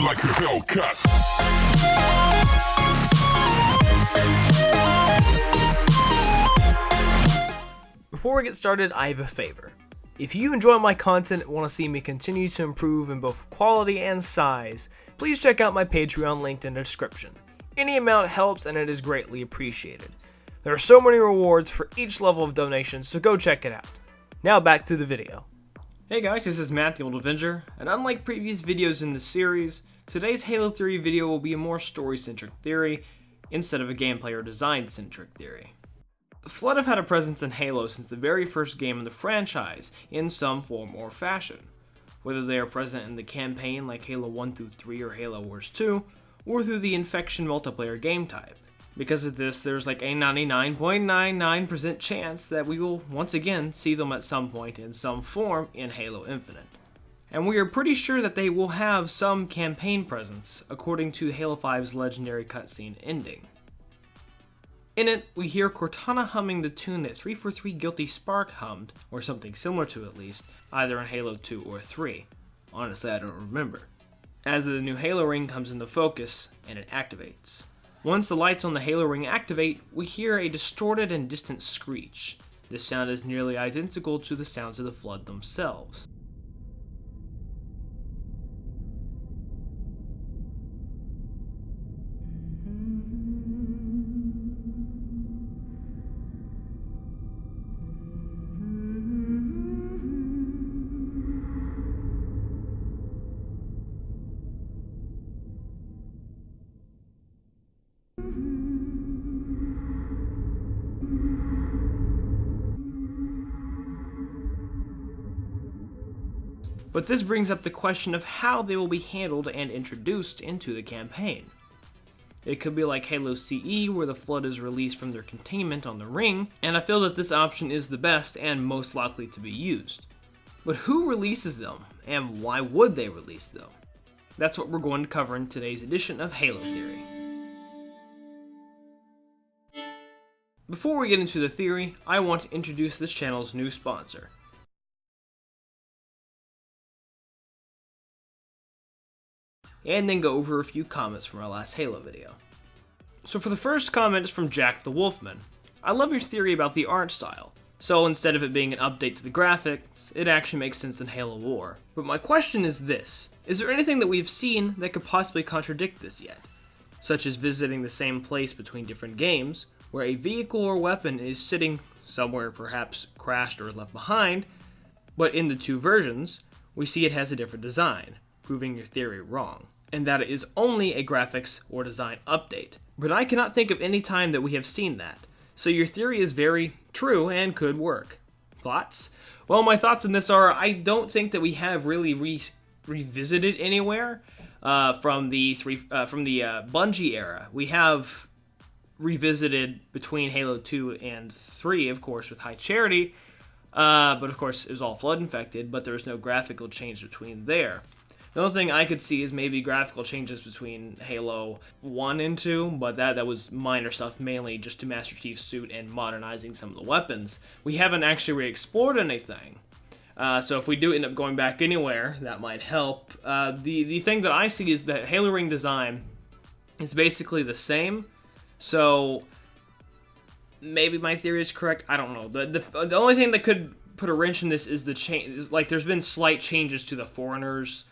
like a Hellcat. Before we get started, I have a favor. If you enjoy my content and want to see me continue to improve in both quality and size, please check out my Patreon linked in the description. Any amount helps and it is greatly appreciated. There are so many rewards for each level of donation, so go check it out. Now back to the video. Hey guys, this is Matt, the Old Avenger, and unlike previous videos in this series, today's Halo theory video will be a more story-centric theory instead of a gameplay or design-centric theory. The Flood have had a presence in Halo since the very first game in the franchise, in some form or fashion. Whether they are present in the campaign like Halo 1 through 3 or Halo Wars 2, or through the Infection multiplayer game type. Because of this, there's like a 99.99% chance that we will once again see them at some point in some form in Halo Infinite. And we are pretty sure that they will have some campaign presence, according to Halo 5's legendary cutscene ending. In it, we hear Cortana humming the tune that 343 Guilty Spark hummed, or something similar to at least, either in Halo 2 or 3. Honestly, I don't remember. As the new Halo ring comes into focus, and it activates. Once the lights on the Halo ring activate, we hear a distorted and distant screech. This sound is nearly identical to the sounds of the Flood themselves. But this brings up the question of how they will be handled and introduced into the campaign. It could be like Halo CE, where the Flood is released from their containment on the ring, and I feel that this option is the best and most likely to be used. But who releases them, and why would they release them? That's what we're going to cover in today's edition of Halo Theory. Before we get into the theory, I want to introduce this channel's new sponsor. And then go over a few comments from our last Halo video. So for the first comment is from Jack the Wolfman. I love your theory about the art style. So instead of it being an update to the graphics, it actually makes sense in Halo War. But my question is this: is there anything that we've seen that could possibly contradict this yet? Such as visiting the same place between different games, where a vehicle or weapon is sitting somewhere perhaps crashed or left behind, but in the two versions, we see it has a different design, proving your theory wrong, and that it is only a graphics or design update. But I cannot think of any time that we have seen that, so your theory is very true and could work. Thoughts? Well, my thoughts on this are, I don't think that we have really revisited anywhere from the Bungie era. We have revisited between Halo 2 and 3, of course, with High Charity, but of course it was all Flood infected, but there was no graphical change between there. The only thing I could see is maybe graphical changes between Halo 1 and 2, but that was minor stuff, mainly just to Master Chief's suit and modernizing some of the weapons. We haven't actually re-explored anything, so if we do end up going back anywhere, that might help. The thing that I see is that Halo ring design is basically the same, so maybe my theory is correct, I don't know. The only thing that could put a wrench in this is the change. Like, there's been slight changes to the Foreigners,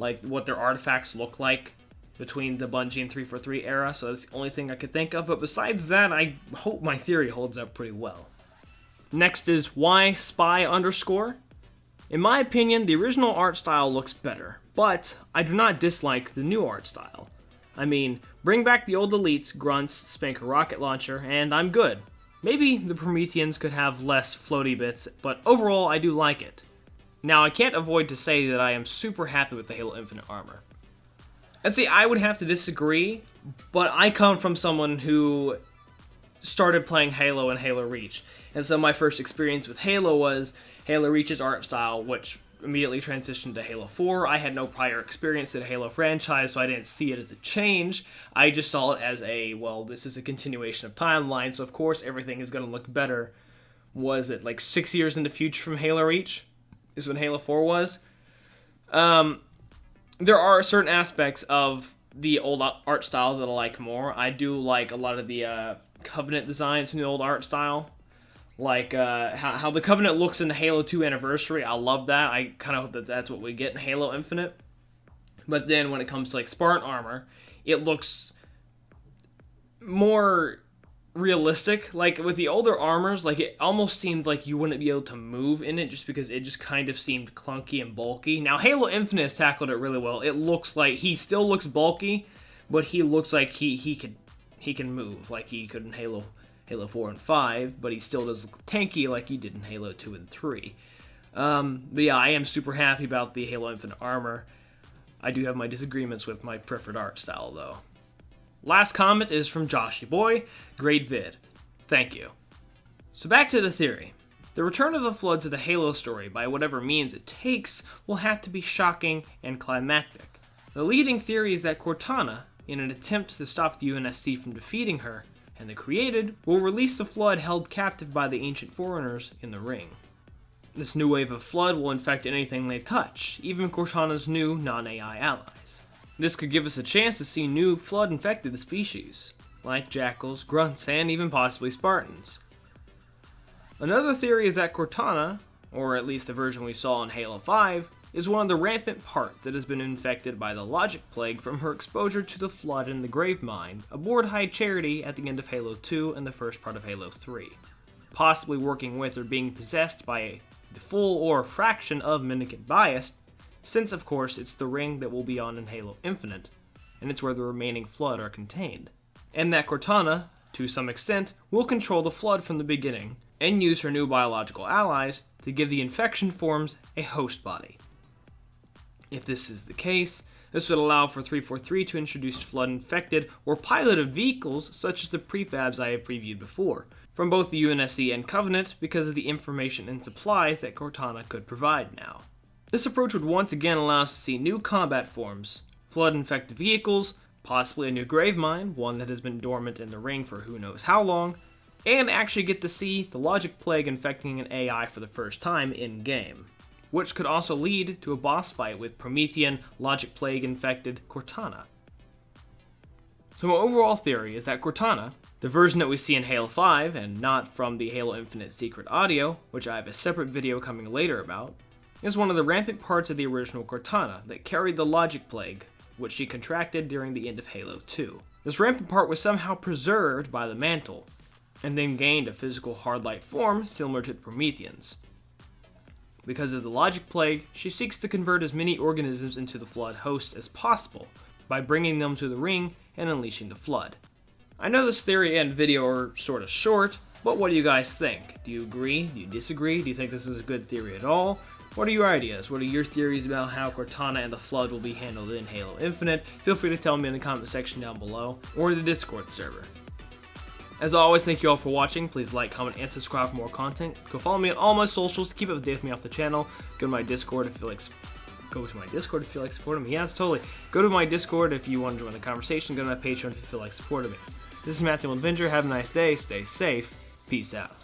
like what their artifacts look like between the Bungie and 343 era, so that's the only thing I could think of. But besides that, I hope my theory holds up pretty well. Next is why spy underscore. In my opinion, the original art style looks better, but I do not dislike the new art style. I mean, bring back the old elites, grunts, spank a rocket launcher, and I'm good. Maybe the Prometheans could have less floaty bits, but overall I do like it. Now, I can't avoid to say that I am super happy with the Halo Infinite armor. And see, I would have to disagree, but I come from someone who started playing Halo and Halo Reach. And so my first experience with Halo was Halo Reach's art style, which immediately transitioned to Halo 4. I had no prior experience in the Halo franchise, so I didn't see it as a change. I just saw it as well, this is a continuation of timeline, so of course everything is going to look better. Was it like 6 years in the future from Halo Reach? Is when Halo 4 was. there are certain aspects of the old art style that I like more. I do like a lot of the Covenant designs from the old art style. Like how the Covenant looks in the Halo 2 Anniversary. I love that. I kind of hope that that's what we get in Halo Infinite. But then when it comes to like Spartan armor, it looks more realistic. Like with the older armors, like it almost seemed like you wouldn't be able to move in it just because it just kind of seemed clunky and bulky. Now Halo Infinite has tackled it really well. It looks like he still looks bulky, but he looks like he can move like he could in Halo 4 and 5, but he still does look tanky like he did in Halo 2 and 3. But yeah, I am super happy about the Halo Infinite armor. I do have my disagreements with my preferred art style though. Last comment is from Joshy Boy. Great vid. Thank you. So back to the theory. The return of the Flood to the Halo story, by whatever means it takes, will have to be shocking and climactic. The leading theory is that Cortana, in an attempt to stop the UNSC from defeating her, and the Created, will release the Flood held captive by the Ancient Foreigners in the Ring. This new wave of Flood will infect anything they touch, even Cortana's new non-AI allies. This could give us a chance to see new Flood-infected species, like Jackals, Grunts, and even possibly Spartans. Another theory is that Cortana, or at least the version we saw in Halo 5, is one of the rampant parts that has been infected by the Logic Plague from her exposure to the Flood in the Gravemind aboard High Charity at the end of Halo 2 and the first part of Halo 3, possibly working with or being possessed by the full or fraction of Mendicant Bias, since of course it's the ring that will be on in Halo Infinite, and it's where the remaining Flood are contained. And that Cortana, to some extent, will control the Flood from the beginning, and use her new biological allies to give the infection forms a host body. If this is the case, this would allow for 343 to introduce Flood-infected or piloted vehicles such as the Prefabs I have previewed before, from both the UNSC and Covenant because of the information and supplies that Cortana could provide now. This approach would once again allow us to see new combat forms, Flood-infected vehicles, possibly a new Gravemind, one that has been dormant in the ring for who knows how long, and actually get to see the Logic Plague infecting an AI for the first time in-game, which could also lead to a boss fight with Promethean, Logic Plague infected Cortana. So my overall theory is that Cortana, the version that we see in Halo 5 and not from the Halo Infinite secret audio, which I have a separate video coming later about, is one of the rampant parts of the original Cortana that carried the Logic Plague, which she contracted during the end of Halo 2. This rampant part was somehow preserved by the mantle, and then gained a physical hard-light form similar to the Prometheans. Because of the Logic Plague, she seeks to convert as many organisms into the Flood host as possible by bringing them to the ring and unleashing the Flood. I know this theory and video are sort of short, but what do you guys think? Do you agree? Do you disagree? Do you think this is a good theory at all? What are your ideas? What are your theories about how Cortana and the Flood will be handled in Halo Infinite? Feel free to tell me in the comment section down below, or in the Discord server. As always, thank you all for watching. Please like, comment, and subscribe for more content. Go follow me on all my socials to keep up to date with me off the channel. Go to my Discord if you feel like supporting me. Yes, totally. Go to my Discord if you want to join the conversation. Go to my Patreon if you feel like supporting me. This is EmeraldAvengerG. Have a nice day. Stay safe. Peace out.